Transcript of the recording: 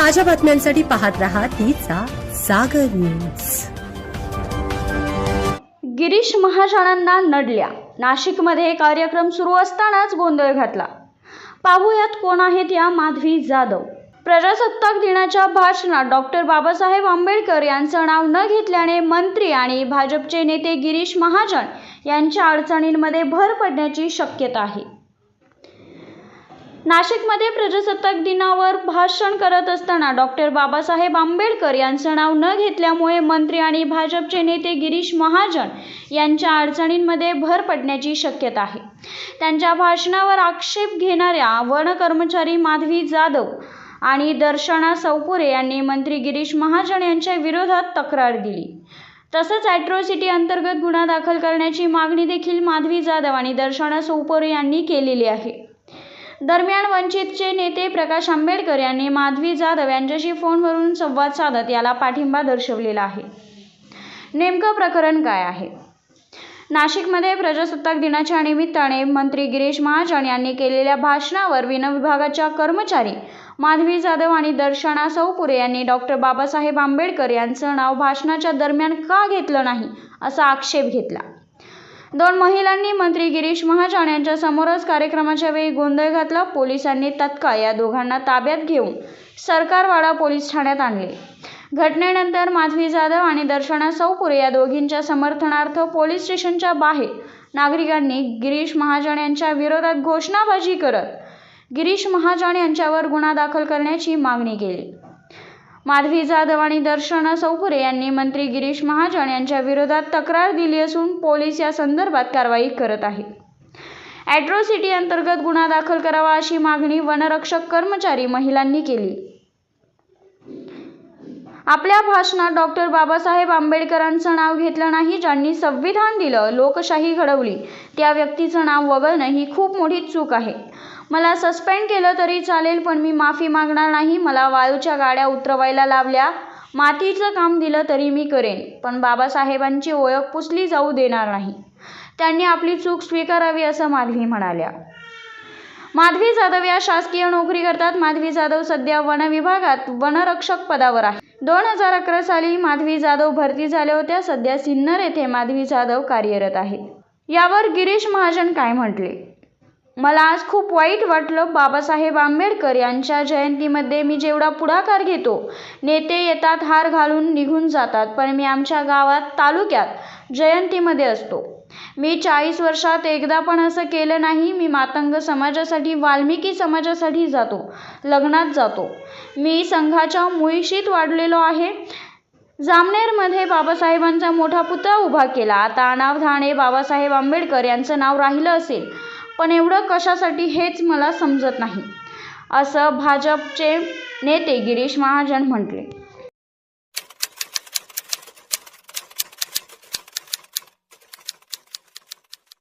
ताज्या बातम्यांसाठी पाहत रहा तिचा सागर न्यूज। गिरीश महाजनांना नडल्या। नाशिकमध्ये कार्यक्रम सुरू असतानाच गोंधळ घातला। पाहूयात कोण आहेत या माधवी जाधव। प्रजासत्ताक दिनाच्या भाषणात डॉक्टर बाबासाहेब आंबेडकर यांचं नाव न घेतल्याने मंत्री आणि भाजपचे नेते गिरीश महाजन यांच्या अडचणींमध्ये भर पडण्याची शक्यता आहे। नाशिकमध्ये प्रजासत्ताक दिनावर भाषण करत असताना डॉक्टर बाबासाहेब आंबेडकर यांचं नाव न घेतल्यामुळे मंत्री आणि भाजपचे नेते गिरीश महाजन यांच्या अडचणींमध्ये भर पडण्याची शक्यता आहे। त्यांच्या भाषणावर आक्षेप घेणाऱ्या वन कर्मचारी माधवी जाधव आणि दर्शना सौपुरे यांनी मंत्री गिरीश महाजन यांच्या विरोधात तक्रार दिली। तसंच ॲट्रॉसिटी अंतर्गत गुन्हा दाखल करण्याची मागणी देखील माधवी जाधव आणि दर्शना सौपुरे यांनी केलेली आहे। दरम्यान वंचितचे नेते प्रकाश आंबेडकर यांनी माधवी जाधव यांच्याशी फोनवरून संवाद साधत याला पाठिंबा दर्शवलेला आहे। नेमकं प्रकरण काय आहे? नाशिकमध्ये प्रजासत्ताक दिनाच्या निमित्ताने मंत्री गिरीश महाजन यांनी केलेल्या भाषणावर वन विभागाच्या कर्मचारी माधवी जाधव आणि दर्शना सौपुरे यांनी डॉक्टर बाबासाहेब आंबेडकर यांचं नाव भाषणाच्या दरम्यान का घेतलं नाही असा आक्षेप घेतला। दोन महिलांनी मंत्री गिरीश महाजन यांच्या समोरच कार्यक्रमाच्या वेळी गोंधळ घातला। पोलिसांनी तत्काळ या दोघांना ताब्यात घेऊन सरकारवाडा पोलीस ठाण्यात आणले। घटनेनंतर माधवी जाधव आणि दर्शना सौपुरे या दोघींच्या समर्थनार्थ पोलीस स्टेशनच्या बाहेर नागरिकांनी गिरीश महाजन यांच्या विरोधात घोषणाबाजी करत गिरीश महाजन यांच्यावर गुन्हा दाखल करण्याची मागणी केली। माधवी जाधव आणि दर्शना सौपुरे यांनी मंत्री गिरीश महाजन यांच्या विरोधात तक्रार दिली असून पोलीस या संदर्भात कारवाई करत आहेत। ॲट्रॉसिटी अंतर्गत गुन्हा दाखल करावा अशी मागणी वनरक्षक कर्मचारी महिलांनी केली। आपल्या भाषणात डॉक्टर बाबासाहेब आंबेडकरांचं नाव घेतलं नाही। ज्यांनी संविधान दिलं, लोकशाही घडवली, त्या व्यक्तीचं नाव वगळणं ही खूप मोठी चूक आहे। मला सस्पेंड केलं तरी चालेल, पण मी माफी मागणार नाही। मला वाळूच्या गाड्या उतरवायला लावल्या, मातीचं काम दिलं तरी मी करेन, पण बाबासाहेबांची ओळख पुसली जाऊ देणार नाही। त्यांनी आपली चूक स्वीकारावी असं माधवी म्हणाल्या। माधवी जाधव या शासकीय नोकरी करतात। माधवी जाधव सध्या वन विभागात वनरक्षक पदावर आहे। 2011 साली माधवी जाधव भरती झाल्या होत्या। सध्या सिन्नर येथे माधवी जाधव कार्यरत आहेत। यावर गिरीश महाजन काय म्हटले? मला आज खूप वाईट वाटलं। बाबासाहेब आंबेडकर यांच्या जयंतीमध्ये मी जेवढा पुढाकार घेतो, नेते येतात, हार घालून निघून जातात, पण मी आमच्या गावात, तालुक्यात जयंतीमध्ये असतो। मी 40 वर्षात एकदा पण असं केलं नाही। मी मातंग समाजासाठी, वाल्मिकी समाजासाठी जातो, लग्नात जातो। मी संघाच्या मुळशीत वाढलेलो आहे। जामनेरमध्ये बाबासाहेबांचा मोठा पुतळा उभा केला। आता अनावधाने बाबासाहेब आंबेडकर यांचं नाव राहिलं असेल, पण एवढं कशासाठी हेच मला समजत नाही, असं भाजपचे नेते गिरीश महाजन म्हटले।